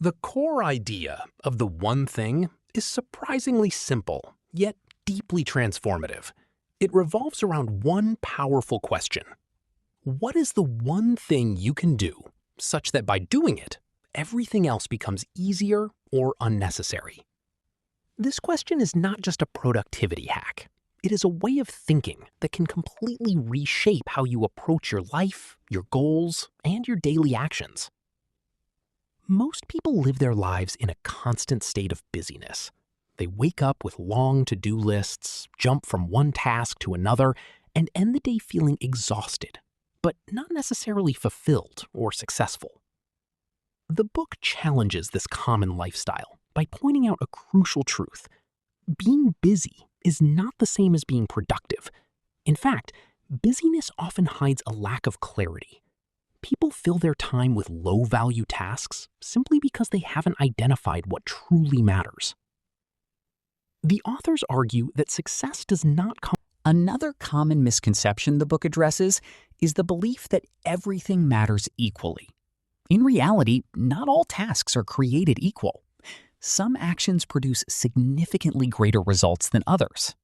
The core idea of the one thing is surprisingly simple, yet deeply transformative. It revolves around one powerful question. What is the one thing you can do such that by doing it, everything else becomes easier or unnecessary? This question is not just a productivity hack. It is a way of thinking that can completely reshape how you approach your life, your goals, and your daily actions. Most people live their lives in a constant state of busyness. They wake up with long to-do lists, jump from one task to another, and end the day feeling exhausted, but not necessarily fulfilled or successful. The book challenges this common lifestyle by pointing out a crucial truth. Being busy is not the same as being productive. In fact, busyness often hides a lack of clarity. People fill their time with low-value tasks simply because they haven't identified what truly matters. The authors argue that success does not come. Another common misconception the book addresses is the belief that everything matters equally. In reality, not all tasks are created equal. Some actions produce significantly greater results than others.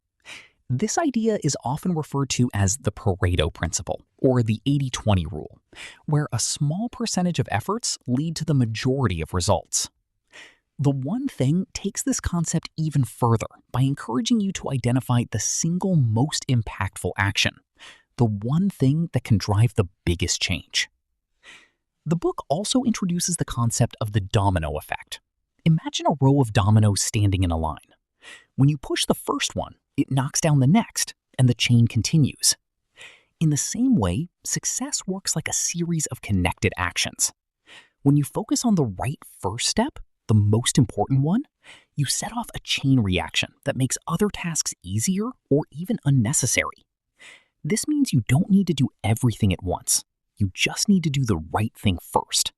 This idea is often referred to as the Pareto principle, or the 80-20 rule, where a small percentage of efforts lead to the majority of results. The one thing takes this concept even further by encouraging you to identify the single most impactful action, the one thing that can drive the biggest change. The book also introduces the concept of the domino effect. Imagine a row of dominoes standing in a line. When you push the first one, it knocks down the next, and the chain continues. In the same way, success works like a series of connected actions. When you focus on the right first step, the most important one, you set off a chain reaction that makes other tasks easier or even unnecessary. This means you don't need to do everything at once. You just need to do the right thing first.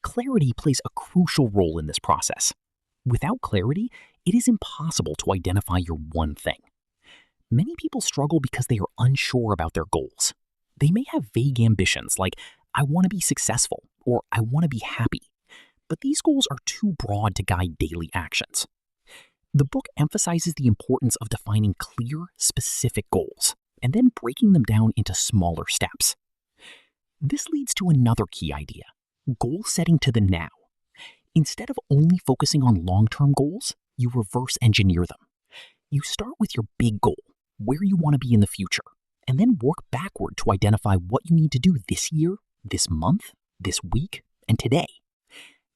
Clarity plays a crucial role in this process. Without clarity, it is impossible to identify your one thing. Many people struggle because they are unsure about their goals. They may have vague ambitions like, I want to be successful, or I want to be happy. But these goals are too broad to guide daily actions. The book emphasizes the importance of defining clear, specific goals, and then breaking them down into smaller steps. This leads to another key idea: goal setting to the now. Instead of only focusing on long-term goals, you reverse engineer them. You start with your big goal, where you want to be in the future, and then work backward to identify what you need to do this year, this month, this week, and today.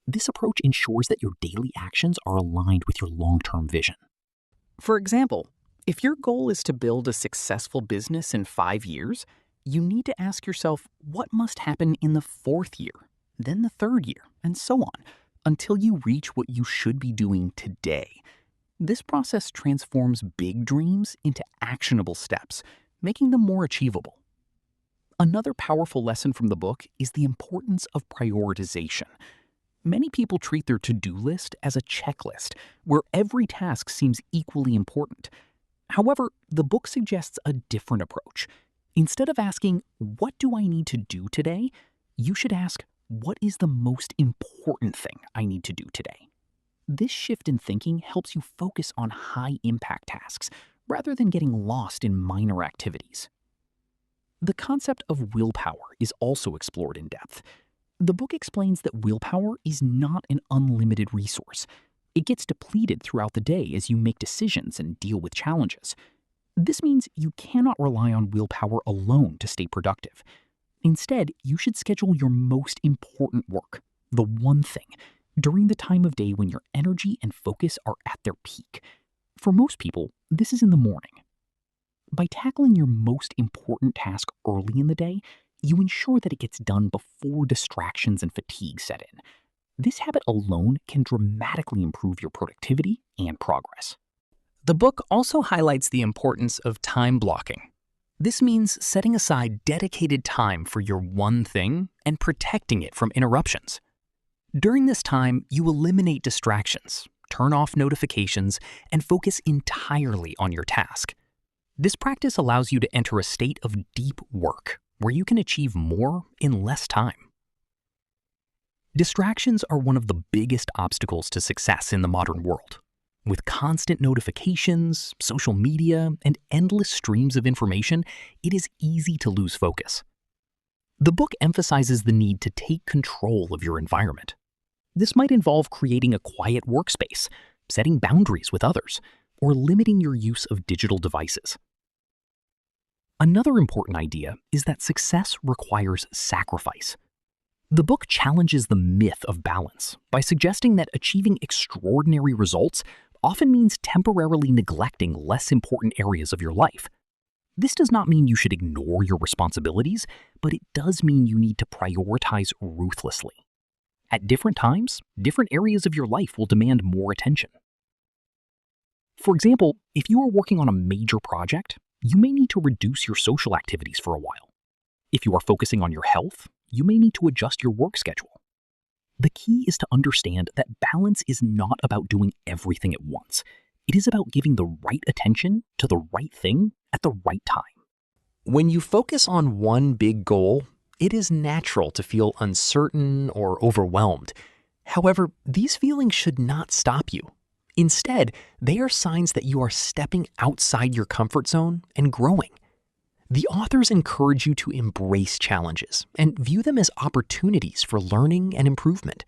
This approach ensures that your daily actions are aligned with your long-term vision. For example, if your goal is to build a successful business in 5 years, you need to ask yourself what must happen in the 4th year, then the 3rd year, and so on, until you reach what you should be doing today. This process transforms big dreams into actionable steps, making them more achievable. Another powerful lesson from the book is the importance of prioritization. Many people treat their to-do list as a checklist, where every task seems equally important. However, the book suggests a different approach. Instead of asking, what do I need to do today? You should ask, what is the most important thing I need to do today? This shift in thinking helps you focus on high-impact tasks rather than getting lost in minor activities. The concept of willpower is also explored in depth. The book explains that willpower is not an unlimited resource. It gets depleted throughout the day as you make decisions and deal with challenges. This means you cannot rely on willpower alone to stay productive. Instead, you should schedule your most important work, the one thing, during the time of day when your energy and focus are at their peak. For most people, this is in the morning. By tackling your most important task early in the day, you ensure that it gets done before distractions and fatigue set in. This habit alone can dramatically improve your productivity and progress. The book also highlights the importance of time blocking. This means setting aside dedicated time for your one thing and protecting it from interruptions. During this time, you eliminate distractions, turn off notifications, and focus entirely on your task. This practice allows you to enter a state of deep work where you can achieve more in less time. Distractions are one of the biggest obstacles to success in the modern world. With constant notifications, social media, and endless streams of information, it is easy to lose focus. The book emphasizes the need to take control of your environment. This might involve creating a quiet workspace, setting boundaries with others, or limiting your use of digital devices. Another important idea is that success requires sacrifice. The book challenges the myth of balance by suggesting that achieving extraordinary results often means temporarily neglecting less important areas of your life. This does not mean you should ignore your responsibilities, but it does mean you need to prioritize ruthlessly. At different times, different areas of your life will demand more attention. For example, if you are working on a major project, you may need to reduce your social activities for a while. If you are focusing on your health, you may need to adjust your work schedule. The key is to understand that balance is not about doing everything at once. It is about giving the right attention to the right thing at the right time. When you focus on one big goal, it is natural to feel uncertain or overwhelmed. However, these feelings should not stop you. Instead, they are signs that you are stepping outside your comfort zone and growing. The authors encourage you to embrace challenges and view them as opportunities for learning and improvement.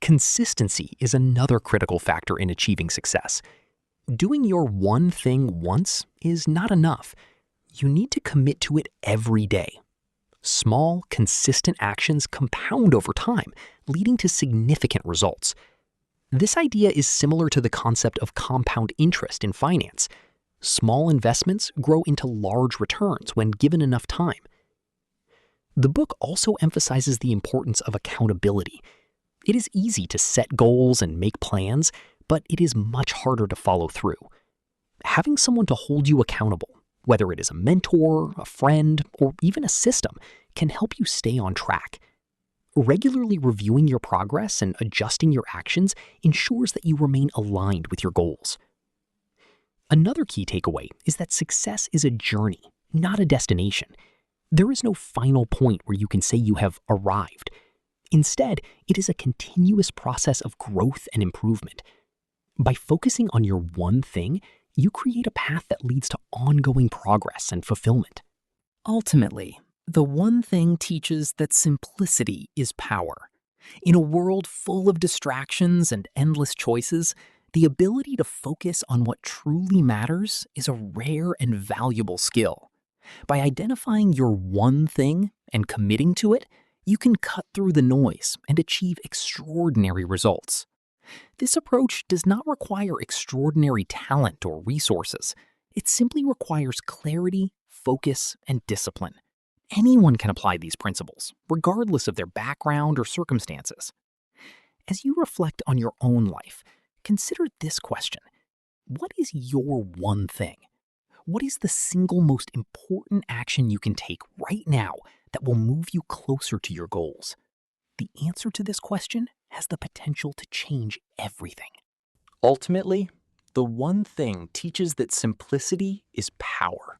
Consistency is another critical factor in achieving success. Doing your one thing once is not enough. You need to commit to it every day. Small, consistent actions compound over time, leading to significant results. This idea is similar to the concept of compound interest in finance. Small investments grow into large returns when given enough time. The book also emphasizes the importance of accountability. It is easy to set goals and make plans, but it is much harder to follow through. Having someone to hold you accountable, whether it is a mentor, a friend, or even a system, can help you stay on track. Regularly reviewing your progress and adjusting your actions ensures that you remain aligned with your goals. Another key takeaway is that success is a journey, not a destination. There is no final point where you can say you have arrived. Instead, it is a continuous process of growth and improvement. By focusing on your one thing, you create a path that leads to ongoing progress and fulfillment. Ultimately, the one thing teaches that simplicity is power. In a world full of distractions and endless choices, the ability to focus on what truly matters is a rare and valuable skill. By identifying your one thing and committing to it, you can cut through the noise and achieve extraordinary results. This approach does not require extraordinary talent or resources. It simply requires clarity, focus, and discipline. Anyone can apply these principles, regardless of their background or circumstances. As you reflect on your own life, consider this question. What is your one thing? What is the single most important action you can take right now that will move you closer to your goals? The answer to this question has the potential to change everything. Ultimately, the one thing teaches that simplicity is power.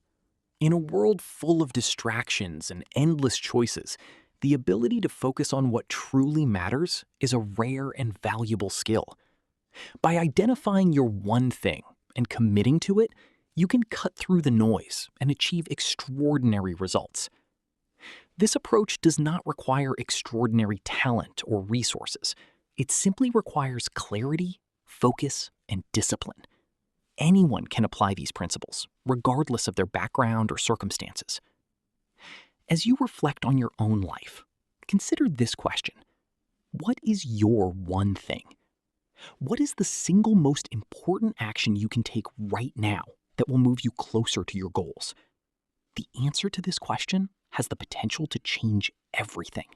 In a world full of distractions and endless choices, the ability to focus on what truly matters is a rare and valuable skill. By identifying your one thing and committing to it, you can cut through the noise and achieve extraordinary results. This approach does not require extraordinary talent or resources. It simply requires clarity, focus, and discipline. Anyone can apply these principles, regardless of their background or circumstances. As you reflect on your own life, consider this question. What is your one thing? What is the single most important action you can take right now that will move you closer to your goals? The answer to this question has the potential to change everything.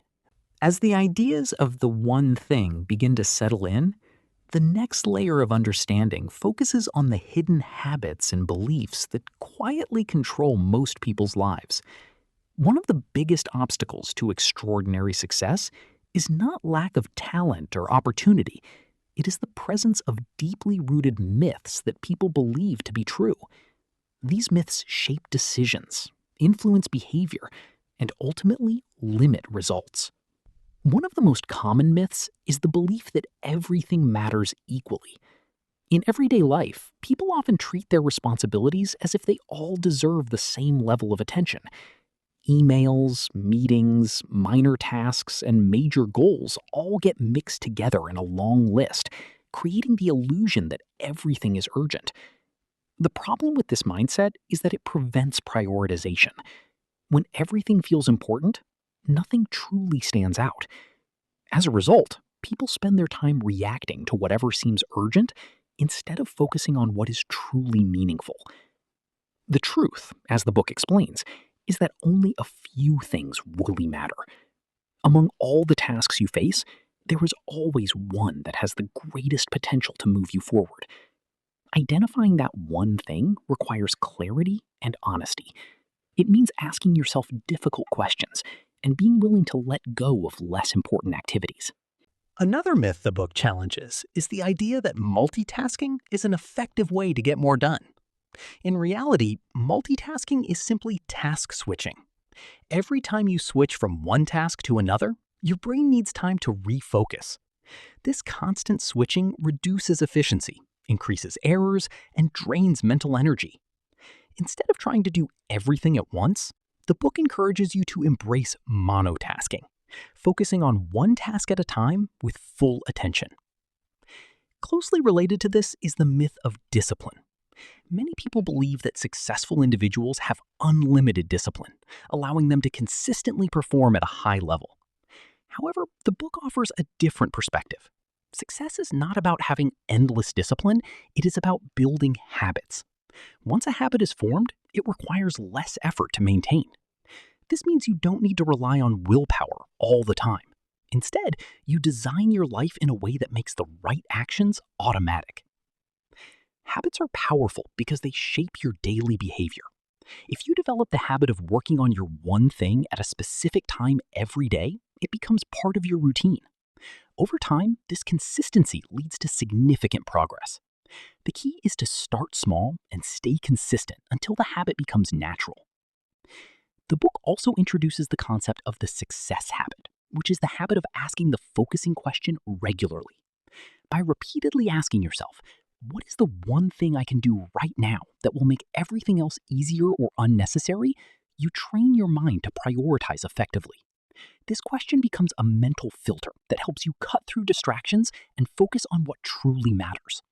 As the ideas of the one thing begin to settle in, the next layer of understanding focuses on the hidden habits and beliefs that quietly control most people's lives. One of the biggest obstacles to extraordinary success is not lack of talent or opportunity. It is the presence of deeply rooted myths that people believe to be true. These myths shape decisions, influence behavior, and ultimately limit results. One of the most common myths is the belief that everything matters equally. In everyday life, people often treat their responsibilities as if they all deserve the same level of attention. Emails, meetings, minor tasks, and major goals all get mixed together in a long list, creating the illusion that everything is urgent. The problem with this mindset is that it prevents prioritization. When everything feels important, nothing truly stands out. As a result, people spend their time reacting to whatever seems urgent instead of focusing on what is truly meaningful. The truth, as the book explains, is that only a few things really matter. Among all the tasks you face, there is always one that has the greatest potential to move you forward. Identifying that one thing requires clarity and honesty. It means asking yourself difficult questions and being willing to let go of less important activities. Another myth the book challenges is the idea that multitasking is an effective way to get more done. In reality, multitasking is simply task switching. Every time you switch from one task to another, your brain needs time to refocus. This constant switching reduces efficiency, increases errors, and drains mental energy. Instead of trying to do everything at once, the book encourages you to embrace monotasking, focusing on one task at a time with full attention. Closely related to this is the myth of discipline. Many people believe that successful individuals have unlimited discipline, allowing them to consistently perform at a high level. However, the book offers a different perspective. Success is not about having endless discipline, it is about building habits. Once a habit is formed, it requires less effort to maintain. This means you don't need to rely on willpower all the time. Instead, you design your life in a way that makes the right actions automatic. Habits are powerful because they shape your daily behavior. If you develop the habit of working on your one thing at a specific time every day, it becomes part of your routine. Over time, this consistency leads to significant progress. The key is to start small and stay consistent until the habit becomes natural. The book also introduces the concept of the success habit, which is the habit of asking the focusing question regularly. By repeatedly asking yourself, what is the one thing I can do right now that will make everything else easier or unnecessary, you train your mind to prioritize effectively. This question becomes a mental filter that helps you cut through distractions and focus on what truly matters.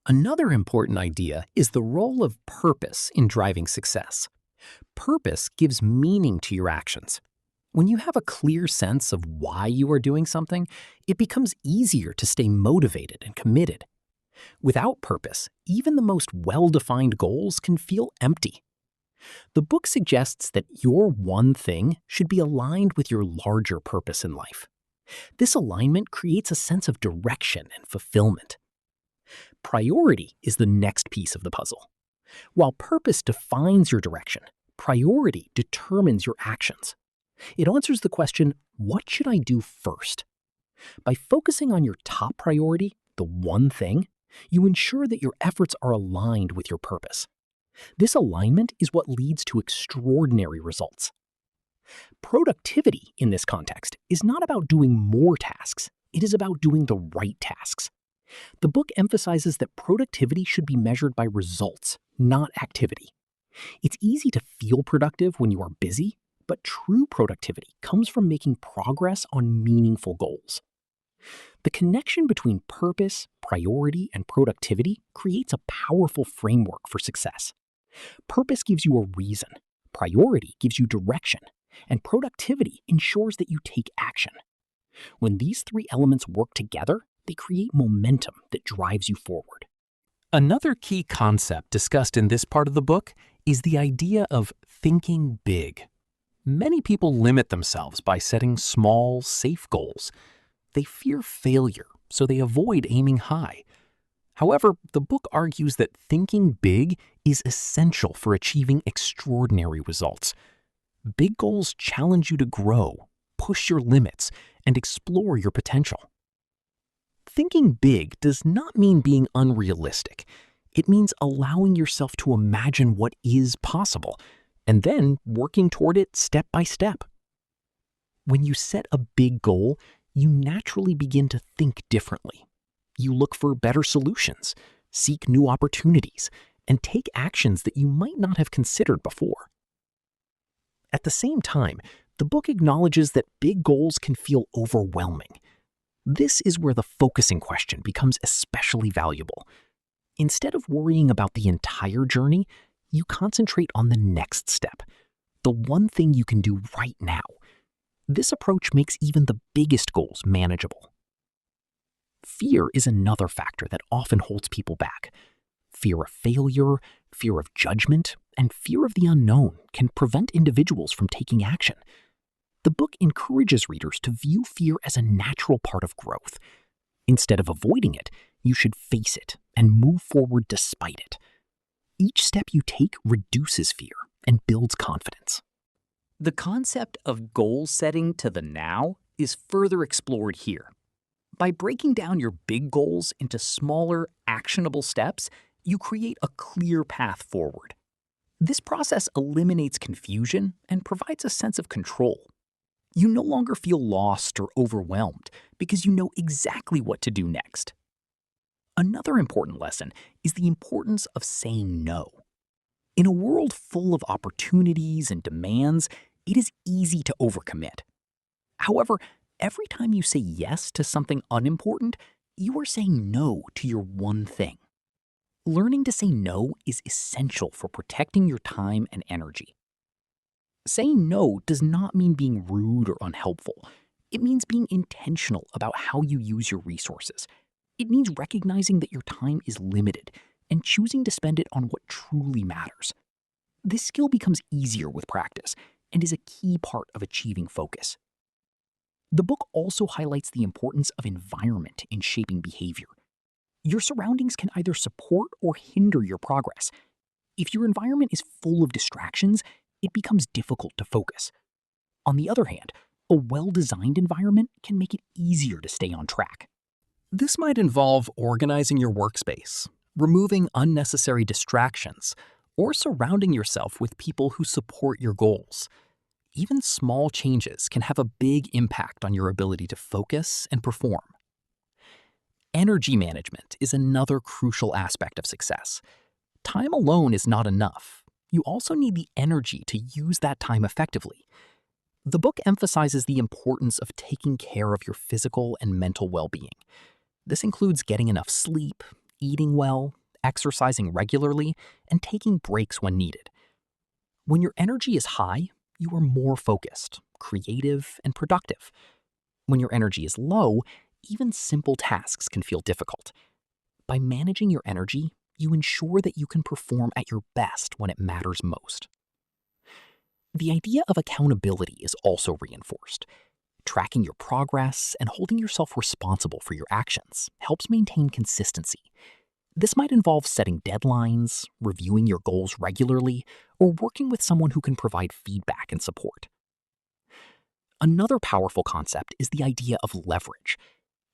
Another important idea is the role of purpose in driving success. Purpose gives meaning to your actions. When you have a clear sense of why you are doing something, it becomes easier to stay motivated and committed. Without purpose, even the most well-defined goals can feel empty. The book suggests that your one thing should be aligned with your larger purpose in life. This alignment creates a sense of direction and fulfillment. Priority is the next piece of the puzzle. While purpose defines your direction, priority determines your actions. It answers the question, what should I do first? By focusing on your top priority, the one thing, you ensure that your efforts are aligned with your purpose. This alignment is what leads to extraordinary results. Productivity in this context is not about doing more tasks, it is about doing the right tasks. The book emphasizes that productivity should be measured by results, not activity. It's easy to feel productive when you are busy, but true productivity comes from making progress on meaningful goals. The connection between purpose, priority, and productivity creates a powerful framework for success. Purpose gives you a reason, priority gives you direction, and productivity ensures that you take action. When these three elements work together, they create momentum that drives you forward. Another key concept discussed in this part of the book is the idea of thinking big. Many people limit themselves by setting small, safe goals. They fear failure, so they avoid aiming high. However, the book argues that thinking big is essential for achieving extraordinary results. Big goals challenge you to grow, push your limits, and explore your potential. Thinking big does not mean being unrealistic. It means allowing yourself to imagine what is possible, and then working toward it step by step. When you set a big goal, you naturally begin to think differently. You look for better solutions, seek new opportunities, and take actions that you might not have considered before. At the same time, the book acknowledges that big goals can feel overwhelming. This is where the focusing question becomes especially valuable. Instead of worrying about the entire journey, you concentrate on the next step, the one thing you can do right now. This approach makes even the biggest goals manageable. Fear is another factor that often holds people back. Fear of failure, fear of judgment, and fear of the unknown can prevent individuals from taking action. The book encourages readers to view fear as a natural part of growth. Instead of avoiding it, you should face it and move forward despite it. Each step you take reduces fear and builds confidence. The concept of goal setting to the now is further explored here. By breaking down your big goals into smaller, actionable steps, you create a clear path forward. This process eliminates confusion and provides a sense of control. You no longer feel lost or overwhelmed because you know exactly what to do next. Another important lesson is the importance of saying no. In a world full of opportunities and demands, it is easy to overcommit. However, every time you say yes to something unimportant, you are saying no to your one thing. Learning to say no is essential for protecting your time and energy. Saying no does not mean being rude or unhelpful. It means being intentional about how you use your resources. It means recognizing that your time is limited and choosing to spend it on what truly matters. This skill becomes easier with practice and is a key part of achieving focus. The book also highlights the importance of environment in shaping behavior. Your surroundings can either support or hinder your progress. If your environment is full of distractions, it becomes difficult to focus. On the other hand, a well-designed environment can make it easier to stay on track. This might involve organizing your workspace, removing unnecessary distractions, or surrounding yourself with people who support your goals. Even small changes can have a big impact on your ability to focus and perform. Energy management is another crucial aspect of success. Time alone is not enough. You also need the energy to use that time effectively. The book emphasizes the importance of taking care of your physical and mental well-being. This includes getting enough sleep, eating well, exercising regularly, and taking breaks when needed. When your energy is high, you are more focused, creative, and productive. When your energy is low, even simple tasks can feel difficult. By managing your energy, you ensure that you can perform at your best when it matters most. The idea of accountability is also reinforced. Tracking your progress and holding yourself responsible for your actions helps maintain consistency. This might involve setting deadlines, reviewing your goals regularly, or working with someone who can provide feedback and support. Another powerful concept is the idea of leverage.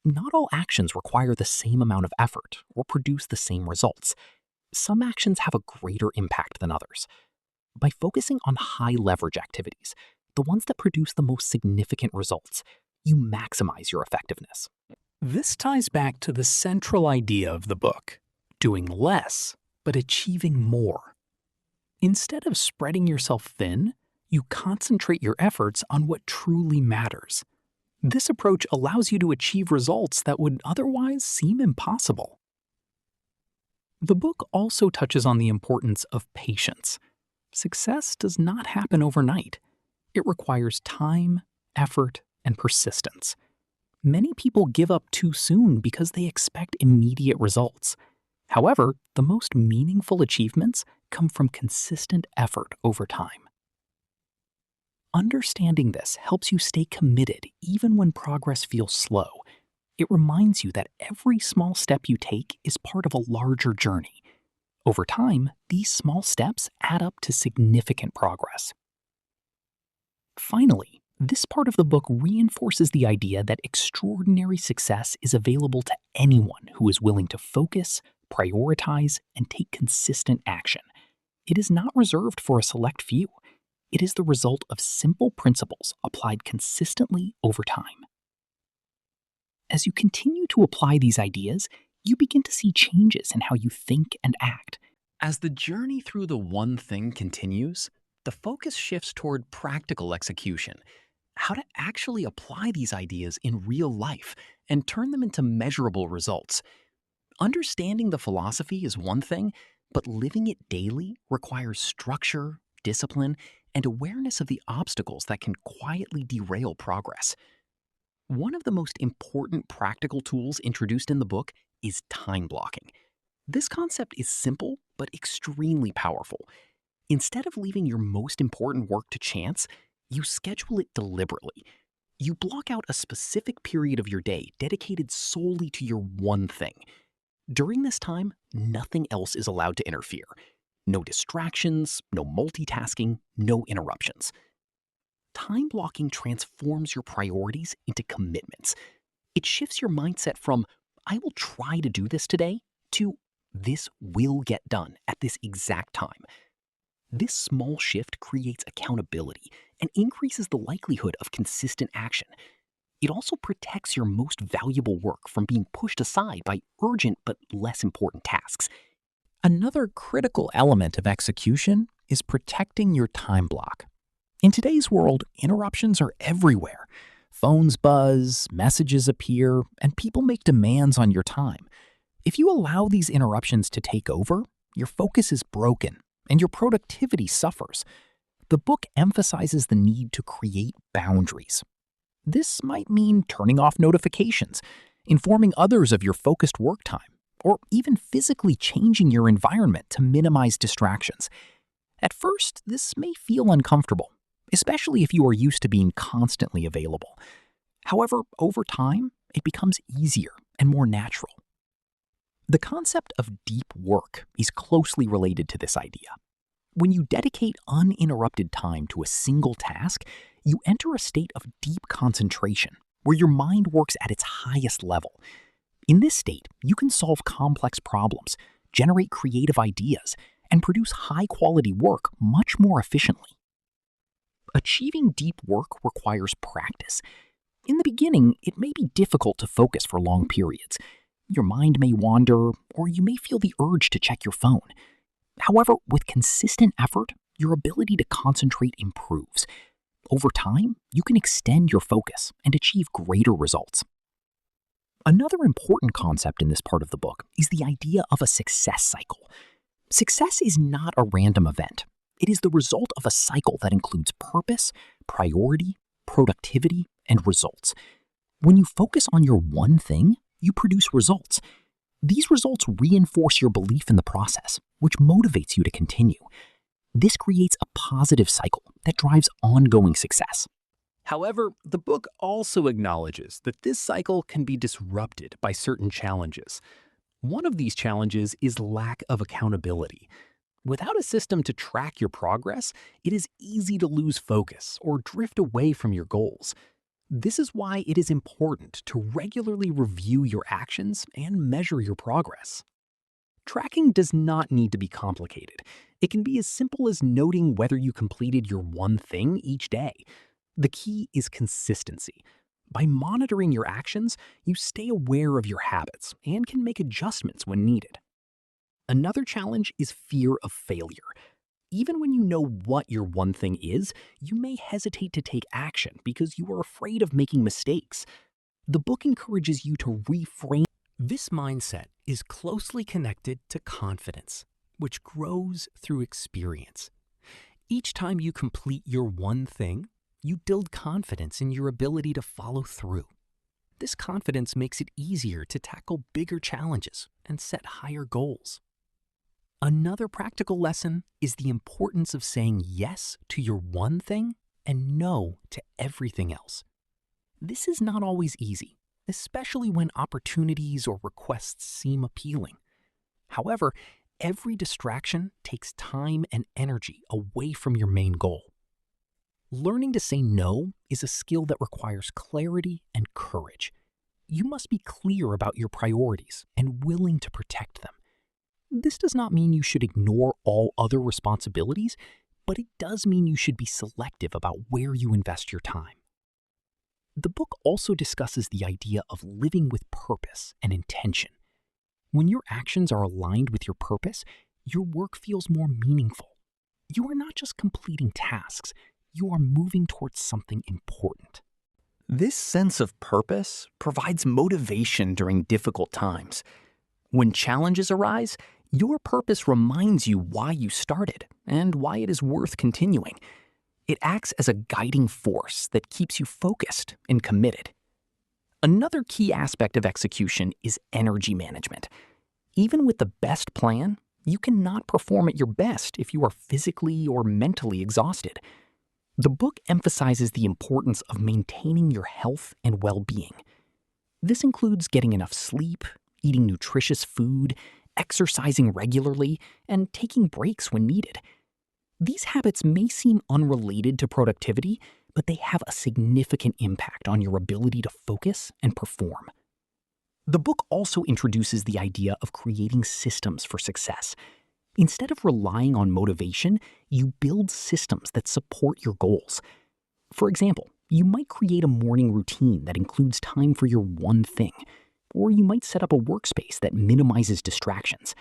Not all actions require the same amount of effort or produce the same results. Some actions have a greater impact than others. By focusing on high-leverage activities, the ones that produce the most significant results, you maximize your effectiveness. This ties back to the central idea of the book: doing less, but achieving more. Instead of spreading yourself thin, you concentrate your efforts on what truly matters. This approach allows you to achieve results that would otherwise seem impossible. The book also touches on the importance of patience. Success does not happen overnight. It requires time, effort, and persistence. Many people give up too soon because they expect immediate results. However, the most meaningful achievements come from consistent effort over time. Understanding this helps you stay committed even when progress feels slow. It reminds you that every small step you take is part of a larger journey. Over time, these small steps add up to significant progress. Finally, this part of the book reinforces the idea that extraordinary success is available to anyone who is willing to focus, prioritize, and take consistent action. It is not reserved for a select few. It is the result of simple principles applied consistently over time. As you continue to apply these ideas, you begin to see changes in how you think and act. As the journey through the one thing continues, the focus shifts toward practical execution, how to actually apply these ideas in real life and turn them into measurable results. Understanding the philosophy is one thing, but living it daily requires structure, discipline, and awareness of the obstacles that can quietly derail progress. One of the most important practical tools introduced in the book is time blocking. This concept is simple but extremely powerful. Instead of leaving your most important work to chance, you schedule it deliberately. You block out a specific period of your day dedicated solely to your one thing. During this time, nothing else is allowed to interfere. No distractions, no multitasking, no interruptions. Time blocking transforms your priorities into commitments. It shifts your mindset from, I will try to do this today, to, this will get done at this exact time. This small shift creates accountability and increases the likelihood of consistent action. It also protects your most valuable work from being pushed aside by urgent but less important tasks. Another critical element of execution is protecting your time block. In today's world, interruptions are everywhere. Phones buzz, messages appear, and people make demands on your time. If you allow these interruptions to take over, your focus is broken and your productivity suffers. The book emphasizes the need to create boundaries. This might mean turning off notifications, informing others of your focused work time, or even physically changing your environment to minimize distractions. At first, this may feel uncomfortable, especially if you are used to being constantly available. However, over time, it becomes easier and more natural. The concept of deep work is closely related to this idea. When you dedicate uninterrupted time to a single task, you enter a state of deep concentration where your mind works at its highest level. In this state, you can solve complex problems, generate creative ideas, and produce high-quality work much more efficiently. Achieving deep work requires practice. In the beginning, it may be difficult to focus for long periods. Your mind may wander, or you may feel the urge to check your phone. However, with consistent effort, your ability to concentrate improves. Over time, you can extend your focus and achieve greater results. Another important concept in this part of the book is the idea of a success cycle. Success is not a random event. It is the result of a cycle that includes purpose, priority, productivity, and results. When you focus on your one thing, you produce results. These results reinforce your belief in the process, which motivates you to continue. This creates a positive cycle that drives ongoing success. However, the book also acknowledges that this cycle can be disrupted by certain challenges. One of these challenges is lack of accountability. Without a system to track your progress, it is easy to lose focus or drift away from your goals. This is why it is important to regularly review your actions and measure your progress. Tracking does not need to be complicated. It can be as simple as noting whether you completed your one thing each day. The key is consistency. By monitoring your actions, you stay aware of your habits and can make adjustments when needed. Another challenge is fear of failure. Even when you know what your one thing is, you may hesitate to take action because you are afraid of making mistakes. The book encourages you to reframe. This mindset is closely connected to confidence, which grows through experience. Each time you complete your one thing, you build confidence in your ability to follow through. This confidence makes it easier to tackle bigger challenges and set higher goals. Another practical lesson is the importance of saying yes to your one thing and no to everything else. This is not always easy, especially when opportunities or requests seem appealing. However, every distraction takes time and energy away from your main goal. Learning to say no is a skill that requires clarity and courage. You must be clear about your priorities and willing to protect them. This does not mean you should ignore all other responsibilities, but it does mean you should be selective about where you invest your time. The book also discusses the idea of living with purpose and intention. When your actions are aligned with your purpose, your work feels more meaningful. You are not just completing tasks, you are moving towards something important. This sense of purpose provides motivation during difficult times. When challenges arise, your purpose reminds you why you started and why it is worth continuing. It acts as a guiding force that keeps you focused and committed. Another key aspect of execution is energy management. Even with the best plan, you cannot perform at your best if you are physically or mentally exhausted. The book emphasizes the importance of maintaining your health and well-being. This includes getting enough sleep, eating nutritious food, exercising regularly, and taking breaks when needed. These habits may seem unrelated to productivity, but they have a significant impact on your ability to focus and perform. The book also introduces the idea of creating systems for success. Instead of relying on motivation, you build systems that support your goals. For example, you might create a morning routine that includes time for your one thing, or you might set up a workspace that minimizes distractions.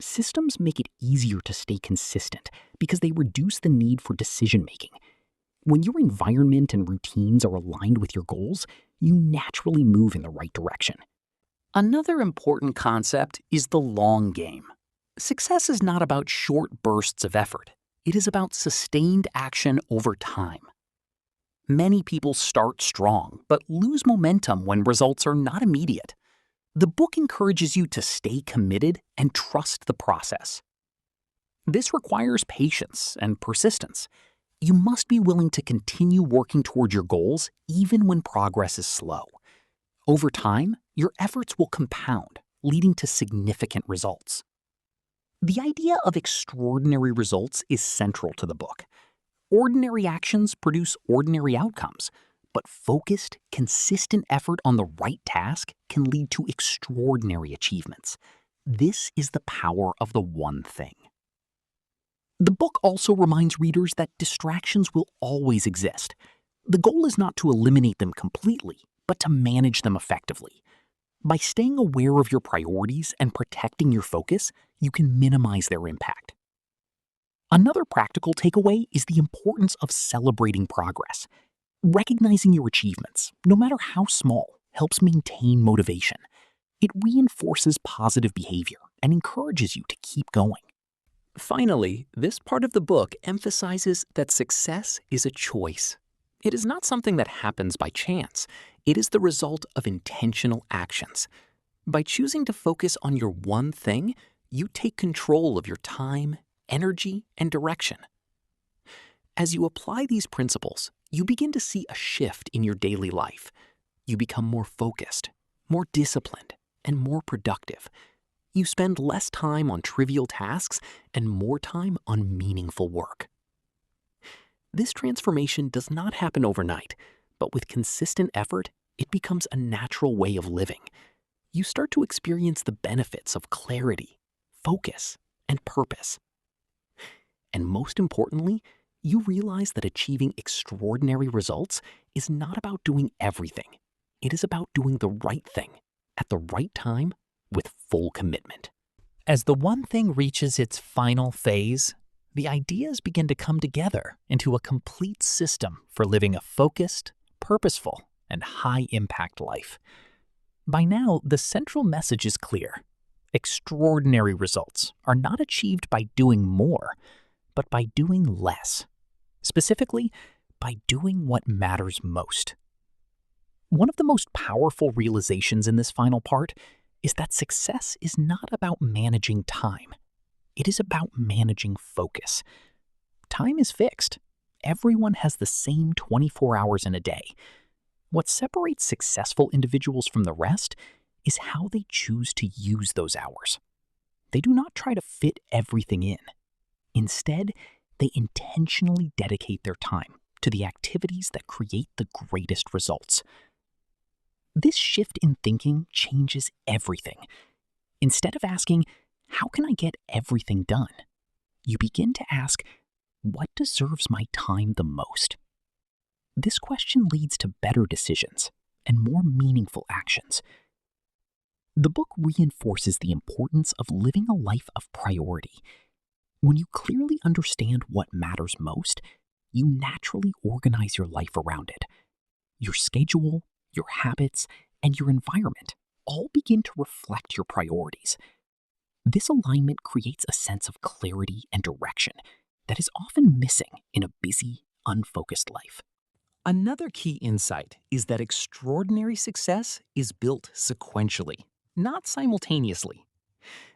Systems make it easier to stay consistent because they reduce the need for decision-making. When your environment and routines are aligned with your goals, you naturally move in the right direction. Another important concept is the long game. Success is not about short bursts of effort. It is about sustained action over time. Many people start strong, but lose momentum when results are not immediate. The book encourages you to stay committed and trust the process. This requires patience and persistence. You must be willing to continue working toward your goals even when progress is slow. Over time, your efforts will compound, leading to significant results. The idea of extraordinary results is central to the book. Ordinary actions produce ordinary outcomes, but focused, consistent effort on the right task can lead to extraordinary achievements. This is the power of the one thing. The book also reminds readers that distractions will always exist. The goal is not to eliminate them completely, but to manage them effectively. By staying aware of your priorities and protecting your focus, you can minimize their impact. Another practical takeaway is the importance of celebrating progress. Recognizing your achievements, no matter how small, helps maintain motivation. It reinforces positive behavior and encourages you to keep going. Finally, this part of the book emphasizes that success is a choice. It is not something that happens by chance. It is the result of intentional actions. By choosing to focus on your one thing, you take control of your time, energy, and direction. As you apply these principles, you begin to see a shift in your daily life. You become more focused, more disciplined, and more productive. You spend less time on trivial tasks and more time on meaningful work. This transformation does not happen overnight, but with consistent effort, it becomes a natural way of living. You start to experience the benefits of clarity, focus, and purpose. And most importantly, you realize that achieving extraordinary results is not about doing everything. It is about doing the right thing at the right time with full commitment. As the one thing reaches its final phase, the ideas begin to come together into a complete system for living a focused, purposeful, and high-impact life. By now, the central message is clear. Extraordinary results are not achieved by doing more, but by doing less. Specifically, by doing what matters most. One of the most powerful realizations in this final part is that success is not about managing time. It is about managing focus. Time is fixed. Everyone has the same 24 hours in a day. What separates successful individuals from the rest is how they choose to use those hours. They do not try to fit everything in. Instead, they intentionally dedicate their time to the activities that create the greatest results. This shift in thinking changes everything. Instead of asking, how can I get everything done? You begin to ask, what deserves my time the most? This question leads to better decisions and more meaningful actions. The book reinforces the importance of living a life of priority. When you clearly understand what matters most, you naturally organize your life around it. Your schedule, your habits, and your environment all begin to reflect your priorities. This alignment creates a sense of clarity and direction that is often missing in a busy, unfocused life. Another key insight is that extraordinary success is built sequentially, not simultaneously.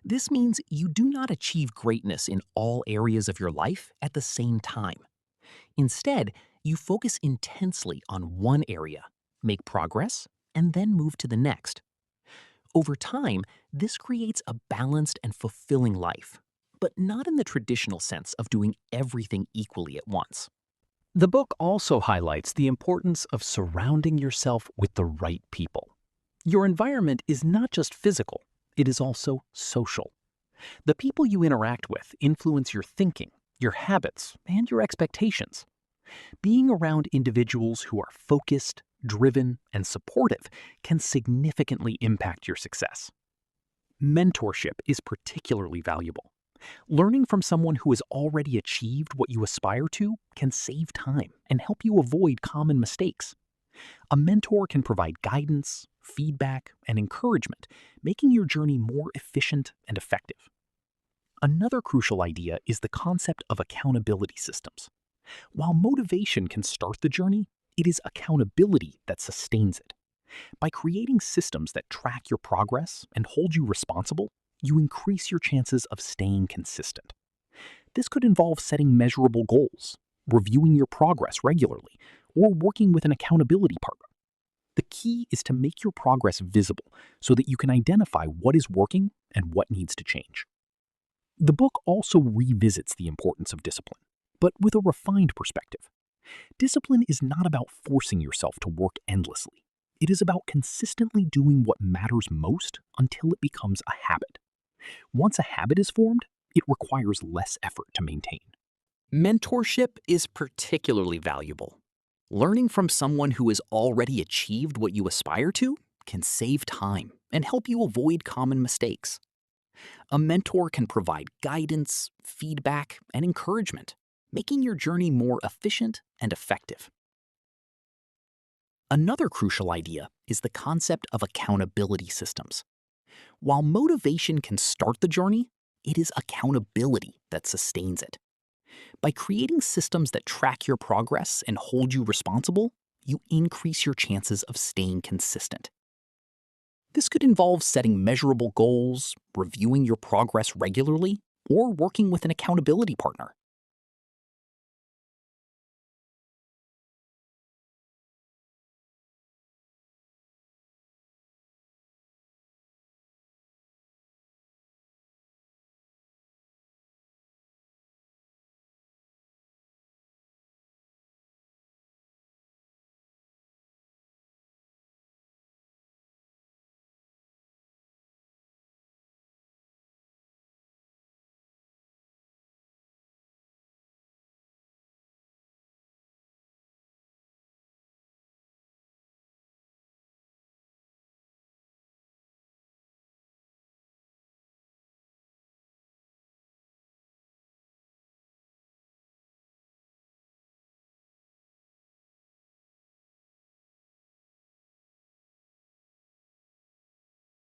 This means you do not achieve greatness in all areas of your life at the same time. Instead, you focus intensely on one area, make progress, and then move to the next. Over time, this creates a balanced and fulfilling life, but not in the traditional sense of doing everything equally at once. The book also highlights the importance of surrounding yourself with the right people. Your environment is not just physical, it is also social. The people you interact with influence your thinking, your habits, and your expectations. Being around individuals who are focused, driven, and supportive can significantly impact your success. Mentorship is particularly valuable. Learning from someone who has already achieved what you aspire to can save time and help you avoid common mistakes. A mentor can provide guidance, feedback, and encouragement, making your journey more efficient and effective. Another crucial idea is the concept of accountability systems. While motivation can start the journey, it is accountability that sustains it. By creating systems that track your progress and hold you responsible, you increase your chances of staying consistent. This could involve setting measurable goals, reviewing your progress regularly, or working with an accountability partner. The key is to make your progress visible so that you can identify what is working and what needs to change. The book also revisits the importance of discipline, but with a refined perspective. Discipline is not about forcing yourself to work endlessly. It is about consistently doing what matters most until it becomes a habit. Once a habit is formed, it requires less effort to maintain. Mentorship is particularly valuable. Learning from someone who has already achieved what you aspire to can save time and help you avoid common mistakes. A mentor can provide guidance, feedback, and encouragement, making your journey more efficient and effective. Another crucial idea is the concept of accountability systems. While motivation can start the journey, it is accountability that sustains it. By creating systems that track your progress and hold you responsible, you increase your chances of staying consistent. This could involve setting measurable goals, reviewing your progress regularly, or working with an accountability partner.